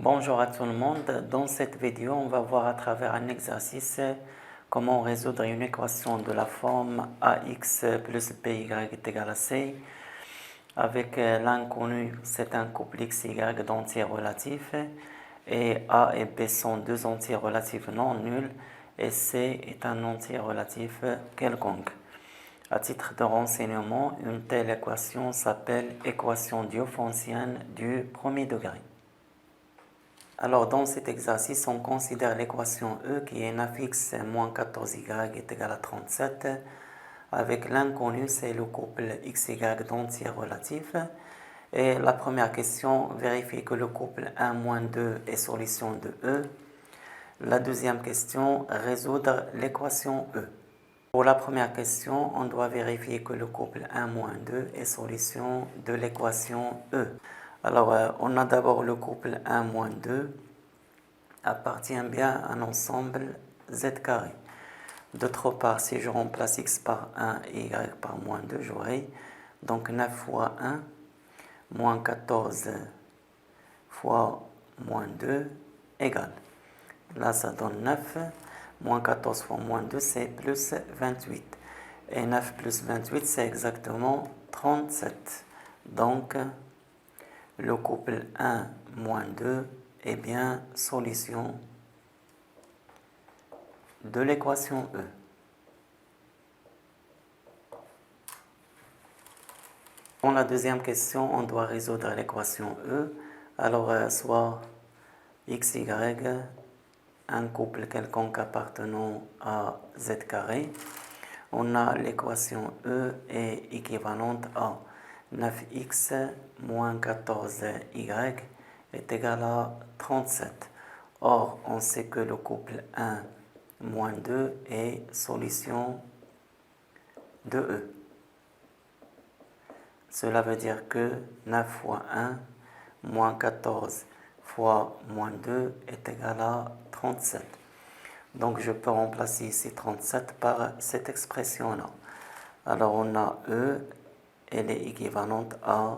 Bonjour à tout le monde. Dans cette vidéo, on va voir à travers un exercice comment résoudre une équation de la forme ax plus by est égal à c. Avec l'inconnu, c'est un couple xy d'entiers relatifs et a et b sont deux entiers relatifs non nuls et c est un entier relatif quelconque. À titre de renseignement, une telle équation s'appelle équation diophantienne du premier degré. Alors, dans cet exercice, on considère l'équation E qui est 9x moins 14y est égal à 37. Avec l'inconnu, c'est le couple xy d'entiers relatifs. Et la première question, vérifier que le couple 1 moins 2 est solution de E. La deuxième question, résoudre l'équation E. Pour la première question, on doit vérifier que le couple 1 moins 2 est solution de l'équation E. Alors, on a d'abord le couple 1 moins 2 appartient bien à un ensemble z carré. D'autre part, si je remplace x par 1 et y par moins 2, j'aurai donc 9 fois 1 moins 14 fois moins 2 égale. Là, ça donne 9. Moins 14 fois moins 2, c'est plus 28. Et 9 plus 28, c'est exactement 37. Donc, le couple 1 moins 2 est bien solution de l'équation E. Dans la deuxième question, on doit résoudre l'équation E. Alors, soit xy, un couple quelconque appartenant à z carré. On a l'équation E est équivalente à 9x moins 14y est égal à 37. Or, on sait que le couple 1 moins 2 est solution de E. Cela veut dire que 9 fois 1 moins 14 fois moins 2 est égal à 37. Donc je peux remplacer ici 37 par cette expression-là. Alors on a E, elle est équivalente à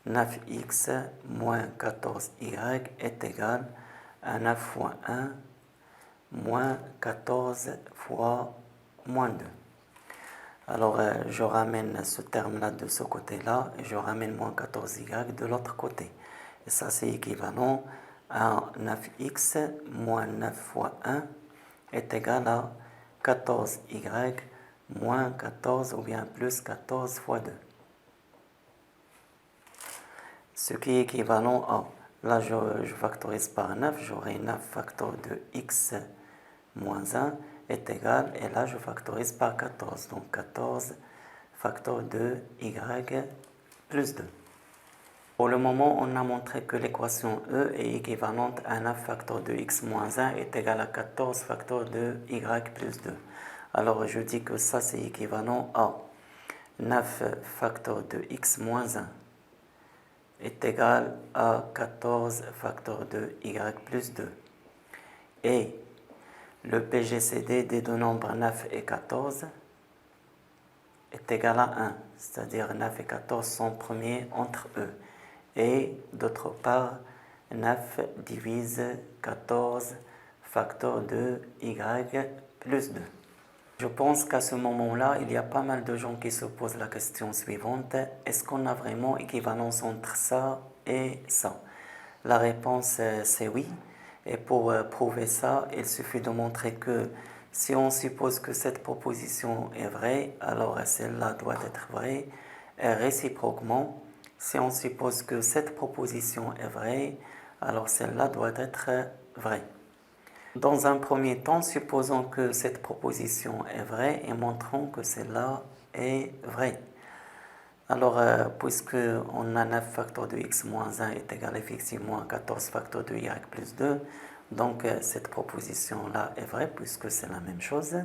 9x moins 14y est égal à 9 fois 1 moins 14 fois moins 2. Alors, je ramène ce terme-là de ce côté-là et je ramène moins 14y de l'autre côté. Et ça, c'est équivalent à 9x moins 9 fois 1 est égal à 14y moins 14 ou bien plus 14 fois 2. Ce qui est équivalent à, là je factorise par 9, j'aurai 9 facteur de x moins 1 est égal, et là je factorise par 14, donc 14 facteur de y plus 2. Pour le moment, on a montré que l'équation E est équivalente à 9 facteur de x moins 1 est égal à 14 facteur de y plus 2. Alors je dis que ça c'est équivalent à 9 facteur de x moins 1 est égal à 14 facteur de y plus 2. Et le PGCD des deux nombres 9 et 14 est égal à 1, c'est-à-dire 9 et 14 sont premiers entre eux. Et d'autre part, 9 divise 14 facteur de y plus 2. Je pense qu'à ce moment-là, il y a pas mal de gens qui se posent la question suivante. Est-ce qu'on a vraiment équivalence entre ça et ça? La réponse, c'est oui. Et pour prouver ça, il suffit de montrer que si on suppose que cette proposition est vraie, alors celle-là doit être vraie. Et réciproquement, si on suppose que cette proposition est vraie, alors celle-là doit être vraie. Dans un premier temps, supposons que cette proposition est vraie et montrons que celle-là est vraie. Alors, puisque on a 9 facteurs de x moins 1 est égal effectivement à 14 facteurs de y plus 2, donc cette proposition-là est vraie puisque c'est la même chose.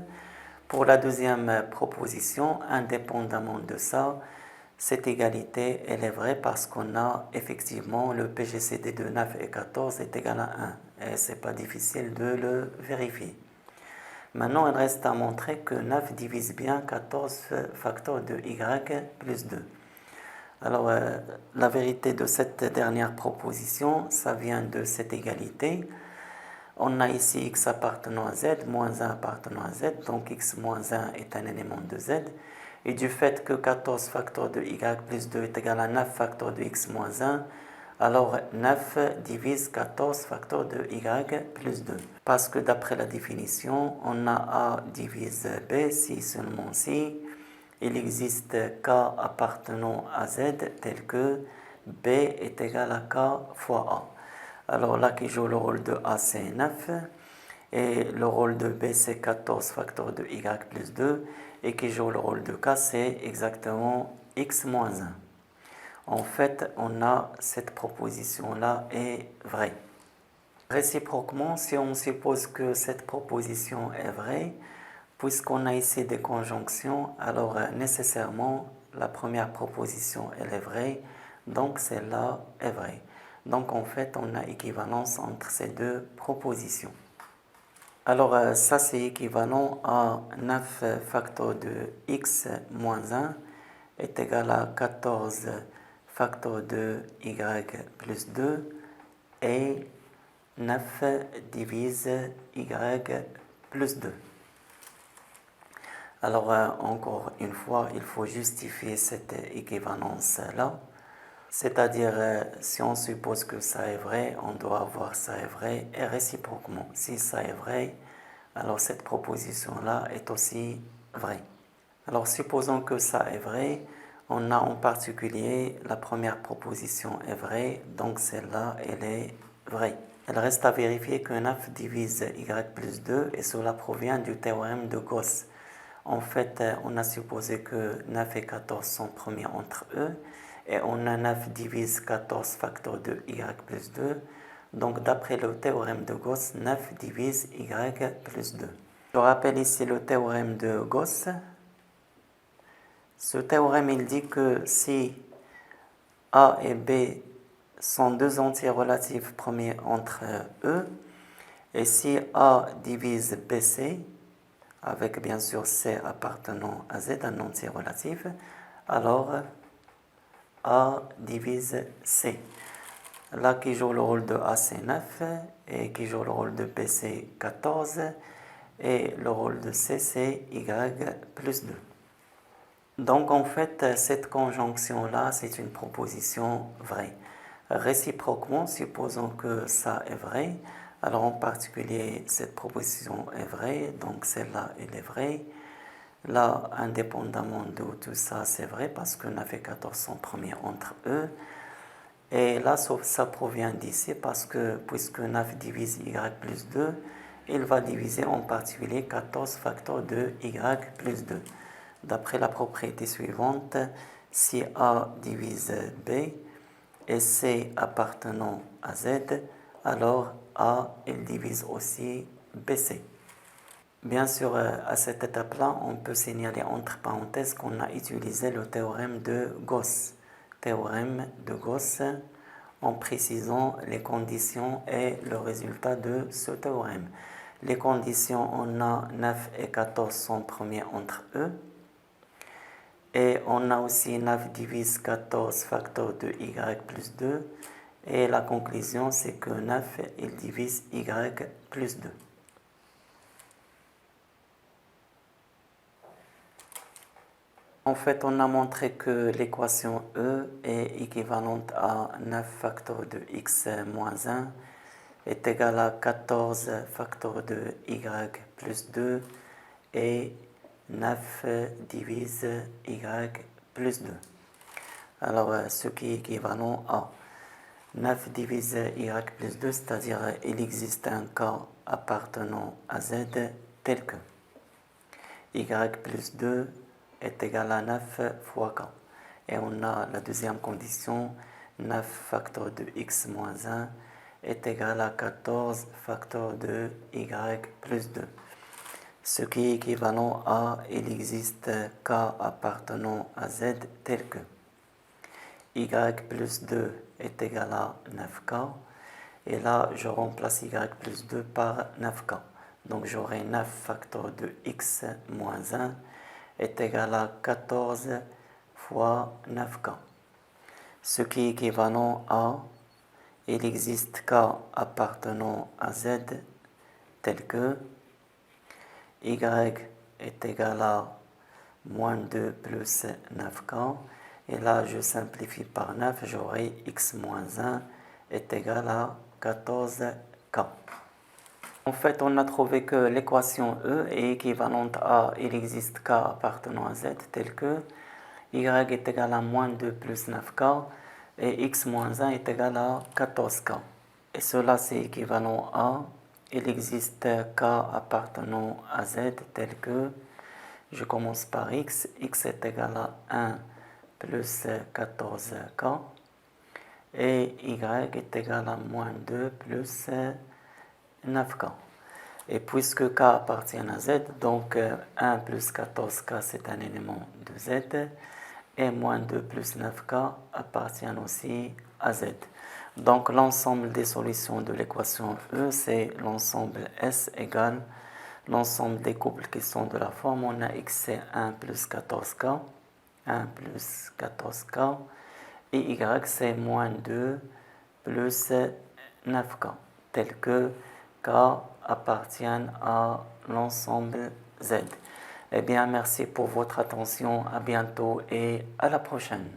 Pour la deuxième proposition, indépendamment de ça, cette égalité, elle est vraie parce qu'on a effectivement le PGCD de 9 et 14 est égal à 1. Et ce n'est pas difficile de le vérifier. Maintenant, il reste à montrer que 9 divise bien 14 facteurs de y plus 2. Alors, la vérité de cette dernière proposition, ça vient de cette égalité. On a ici x appartenant à z, moins 1 appartenant à z, donc x moins 1 est un élément de z. Et du fait que 14 facteurs de y plus 2 est égal à 9 facteurs de x moins 1, alors 9 divise 14 facteurs de y plus 2. Parce que d'après la définition, on a a divise b si seulement si il existe k appartenant à z tel que b est égal à k fois a. Alors là qui joue le rôle de a c'est 9 et le rôle de b c'est 14 facteurs de y plus 2 et qui joue le rôle de k c'est exactement x moins 1. En fait, on a cette proposition-là est vraie. Réciproquement, si on suppose que cette proposition est vraie, puisqu'on a ici des conjonctions, alors nécessairement la première proposition elle est vraie, donc celle-là est vraie. Donc en fait, on a équivalence entre ces deux propositions. Alors ça c'est équivalent à 9 facteurs de x moins 1 est égal à 14 facteurs de y plus 2 et 9 divise y plus 2. Alors encore une fois, il faut justifier cette équivalence-là. C'est-à-dire, si on suppose que ça est vrai, on doit avoir ça est vrai et réciproquement. Si ça est vrai, alors cette proposition-là est aussi vraie. Alors supposons que ça est vrai, on a en particulier la première proposition est vraie, donc celle-là, elle est vraie. Il reste à vérifier que 9 divise y plus 2 et cela provient du théorème de Gauss. En fait, on a supposé que 9 et 14 sont premiers entre eux et on a 9 divise 14 facteurs de y plus 2. Donc d'après le théorème de Gauss, 9 divise y plus 2. Je rappelle ici le théorème de Gauss. Ce théorème il dit que si A et B sont deux entiers relatifs premiers entre eux et si A divise BC, avec bien sûr C appartenant à Z, un entier relatif, alors A divise C. Là qui joue le rôle de A c'est 9 et qui joue le rôle de B c'est 14 et le rôle de C c'est Y plus 2. Donc en fait cette conjonction-là c'est une proposition vraie. Réciproquement, supposons que ça est vrai, alors en particulier cette proposition est vraie, donc celle-là elle est vraie. Là, indépendamment de tout ça, c'est vrai parce que 9 et 14 sont premiers entre eux. Et là, ça provient d'ici parce que puisque 9 divise y plus 2, il va diviser en particulier 14 facteurs de y plus 2. D'après la propriété suivante, si A divise B et C appartenant à Z, alors A il divise aussi BC. Bien sûr, à cette étape-là, on peut signaler entre parenthèses qu'on a utilisé le théorème de Gauss. Théorème de Gauss en précisant les conditions et le résultat de ce théorème. Les conditions, on a 9 et 14 sont premiers entre eux. Et on a aussi 9 divise 14 facteurs de y plus 2. Et la conclusion, c'est que 9, il divise y plus 2. En fait, on a montré que l'équation E est équivalente à 9 facteurs de x moins 1 est égal à 14 facteurs de y plus 2 et 9 divise y plus 2. Alors, ce qui est équivalent à 9 divise y plus 2, c'est-à-dire il existe un cas appartenant à z tel que y plus 2 est égal à 9 fois k. Et on a la deuxième condition, 9 facteurs de x moins 1 est égal à 14 facteurs de y plus 2. Ce qui est équivalent à il existe k appartenant à z tel que y plus 2 est égal à 9k. Et là, je remplace y plus 2 par 9k. Donc j'aurai 9 facteurs de x moins 1 est égal à 14 fois 9k. ce qui est équivalent à il existe K appartenant à Z tel que Y est égal à moins 2 plus 9K. Et là, je simplifie par 9, j'aurai X moins 1 est égal à 14K. En fait, on a trouvé que l'équation E est équivalente à il existe K appartenant à Z tel que Y est égal à moins 2 plus 9K et X moins 1 est égal à 14K. Et cela, c'est équivalent à il existe K appartenant à Z tel que je commence par X est égal à 1 plus 14K et Y est égal à moins 2 plus 9K. Et puisque K appartient à Z, donc 1 plus 14K c'est un élément de Z et moins 2 plus 9K appartiennent aussi à Z. Donc l'ensemble des solutions de l'équation E, c'est l'ensemble S égale l'ensemble des couples qui sont de la forme, on a X c'est 1 plus 14K, 1 plus 14K, et Y c'est moins 2 plus 9K, tel que K appartiennent à l'ensemble Z. Eh bien, merci pour votre attention, à bientôt et à la prochaine.